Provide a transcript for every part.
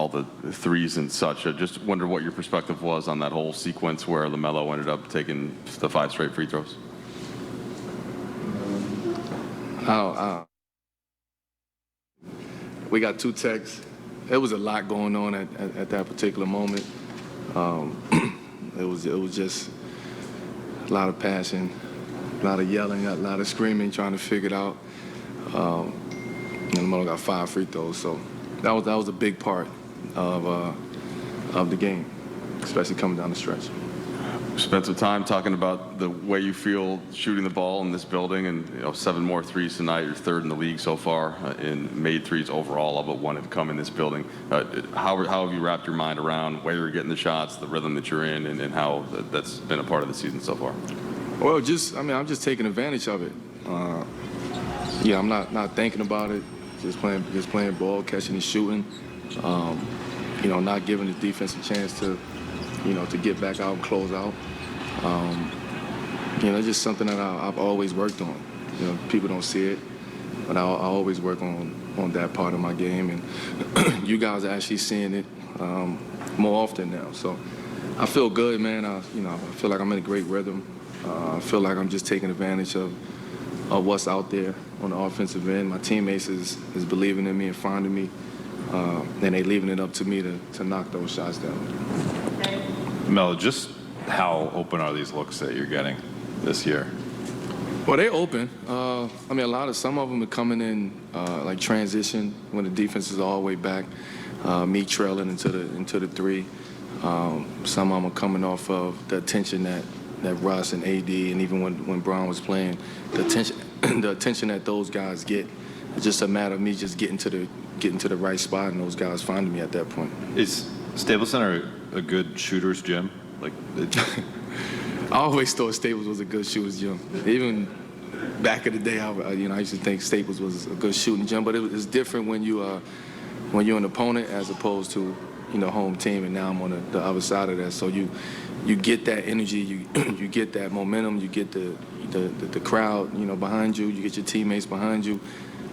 all the threes and such. I just wonder what your perspective was on that whole sequence where LaMelo ended up taking the 5 straight free throws. We got 2 texts. There was a lot going on at that particular moment. It was just a lot of passion, a lot of yelling, a lot of screaming, trying to figure it out. And LaMelo got 5 free throws, so that was a big part of the game, especially coming down the stretch. We spent some time talking about the way you feel shooting the ball in this building, and 7 more threes tonight. You're 3rd in the league so far in made threes overall, all but 1 have come in this building. How have you wrapped your mind around where you're getting the shots, the rhythm that you're in, and how that's been a part of the season so far? Well, I'm just taking advantage of it. Yeah, I'm not thinking about it. Just playing ball, catching and shooting. Not giving the defense a chance to get back out and close out. It's just something that I've always worked on. People don't see it, but I always work on that part of my game, and you guys are actually seeing it more often now. So I feel good, man. I feel like I'm in a great rhythm. I feel like I'm just taking advantage of what's out there on the offensive end. My teammates is believing in me and finding me, and they leaving it up to me to knock those shots down. Melo, just how open are these looks that you're getting this year? Well, they're open. Some of them are coming in like transition when the defense is all the way back, me trailing into the 3. Some of them are coming off of the attention that Russ and AD, and even when Brown was playing, the attention that those guys get. It's just a matter of me just getting to the right spot, and those guys finding me at that point. Is Staples Center a good shooter's gym? I always thought Staples was a good shooter's gym. Even back in the day, I used to think Staples was a good shooting gym, but it's different when you're an opponent as opposed to home team, and now I'm on the other side of that. So you get that energy, you get that momentum, you get the crowd behind you, you get your teammates behind you,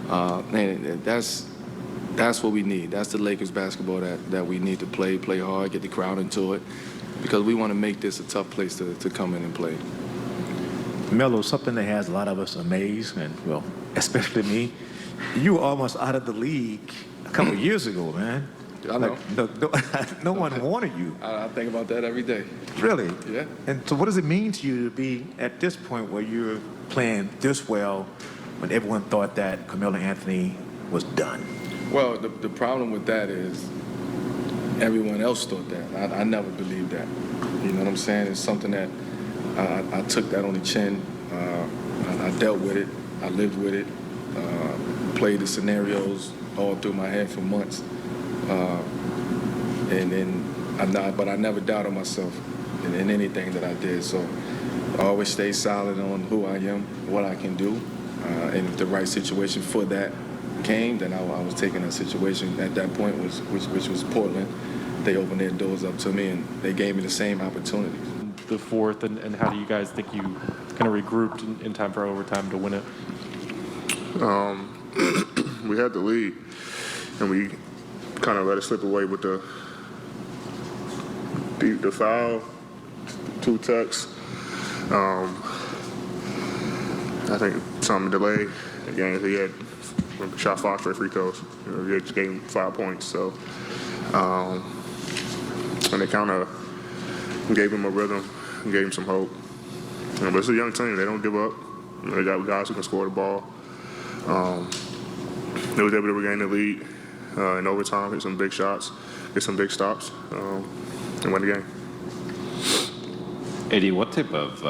and that's what we need. That's the Lakers basketball that we need to play hard, get the crowd into it, because we want to make this a tough place to come in and play. Melo, something that has a lot of us amazed, and well, especially me, you were almost out of the league a couple of years ago, man. I know. No one wanted you. I think about that every day. Really? Yeah. And so what does it mean to you to be at this point where you're playing this well when everyone thought that Carmelo Anthony was done? Well, the problem with that is everyone else thought that. I never believed that. You know what I'm saying? It's something that I took that on the chin. I dealt with it. I lived with it. Played the scenarios all through my head for months. But I never doubted myself in anything that I did. So I always stayed solid on who I am, what I can do, and if the right situation for that came, then I was taking that situation at that point, which was Portland. They opened their doors up to me, and they gave me the same opportunities. The 4th, and how do you guys think you kind of regrouped in time for overtime to win it? We had the lead, and we kind of let it slip away with the foul, 2 tucks. I think some delay again. He had shot 5 straight free throws. He just gave him 5 points. So, and they kind of gave him a rhythm, gave him some hope. But it's a young team. They don't give up. They got guys who can score the ball. They was able to regain the lead in overtime, hit some big shots, get some big stops, and win the game. AD, what type of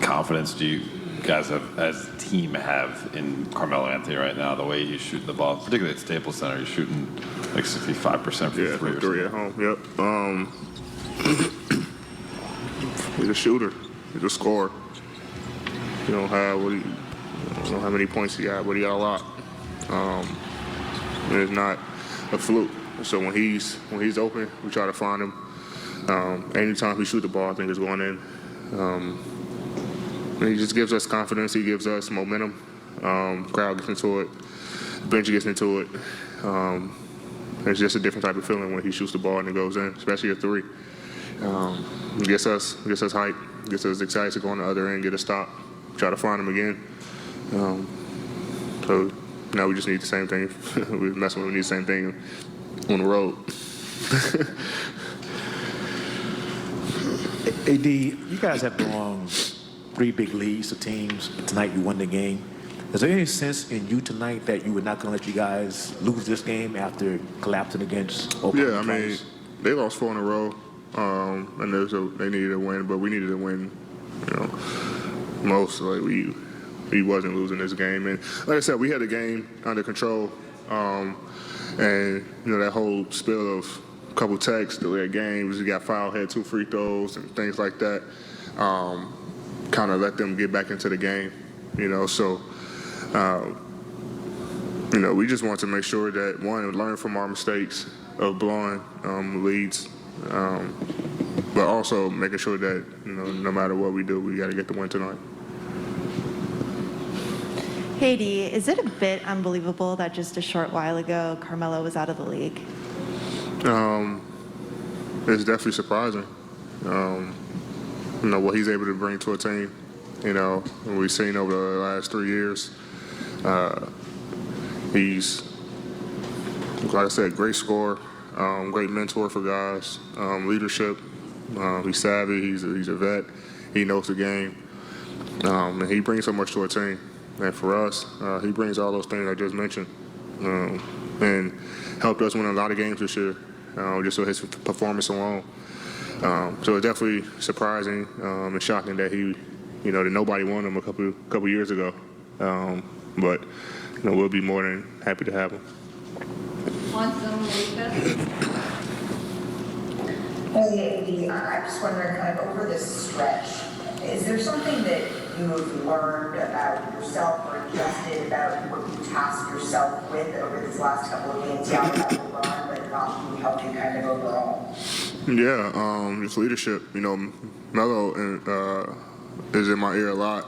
confidence do you guys have, as a team, have in Carmelo Anthony right now? The way he's shooting the ball, particularly at Staples Center, he's shooting like 65% from 3. Yeah, 3 at home. Yep. He's a shooter. He's a scorer. You don't have I don't know how many points he got, but he got a lot. And it's not a fluke. So when he's open, we try to find him. Anytime he shoot the ball, I think it's going in. And he just gives us confidence. He gives us momentum. Crowd gets into it. The bench gets into it. And it's just a different type of feeling when he shoots the ball and it goes in, especially a three. It gets us hyped, gets us excited to go on the other end, get a stop, try to find him again. So now we just need the same thing. We need the same thing on the road. AD, you guys have belonged 3 big leads to teams. Tonight you won the game. Is there any sense in you tonight that you were not going to let you guys lose this game after collapsing against Oklahoma? Yeah, I mean, twice? they lost 4 in a row, and they needed a win, but we needed to win, most. Like, we wasn't losing this game. And like I said, we had the game under control, and, that whole spill of a couple techs, the late games, we got fouled, had 2 free throws and things like that, kind of let them get back into the game, so we just want to make sure that, one, learn from our mistakes of blowing leads, but also making sure that, no matter what we do, we got to get the win tonight. Hey, D, is it a bit unbelievable that just a short while ago Carmelo was out of the league? It's definitely surprising, what he's able to bring to a team. We've seen over the last 3 years. He's, like I said, great scorer, great mentor for guys, leadership. He's savvy. He's a vet. He knows the game, and he brings so much to a team. And for us, he brings all those things I just mentioned, and helped us win a lot of games this year, just with his performance alone. So it's definitely surprising and shocking that that nobody won him a couple years ago. But we'll be more than happy to have him. Hey, I'm just wondering, kind of over this stretch, is there something that you have learned about yourself or adjusted about what you tasked yourself with over these last couple of games? Yeah, about LeBron, but not who helped you kind of overall? Yeah, just leadership. Melo is in my ear a lot.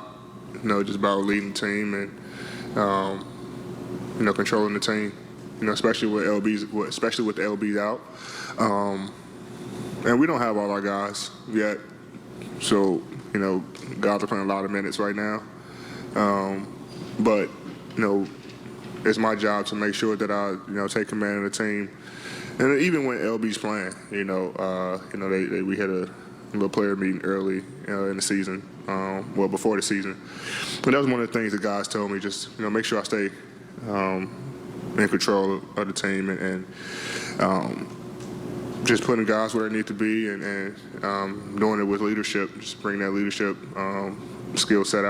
Just about leading the team and controlling the team. Especially with the LBs out. And we don't have all our guys yet, so guys are playing a lot of minutes right now. But it's my job to make sure that I take command of the team. And even when LB's playing, we had a little player meeting early in the season, before the season. But that was one of the things the guys told me, just make sure I stay in control of the team and just putting guys where they need to be and doing it with leadership, just bring that leadership skill set out.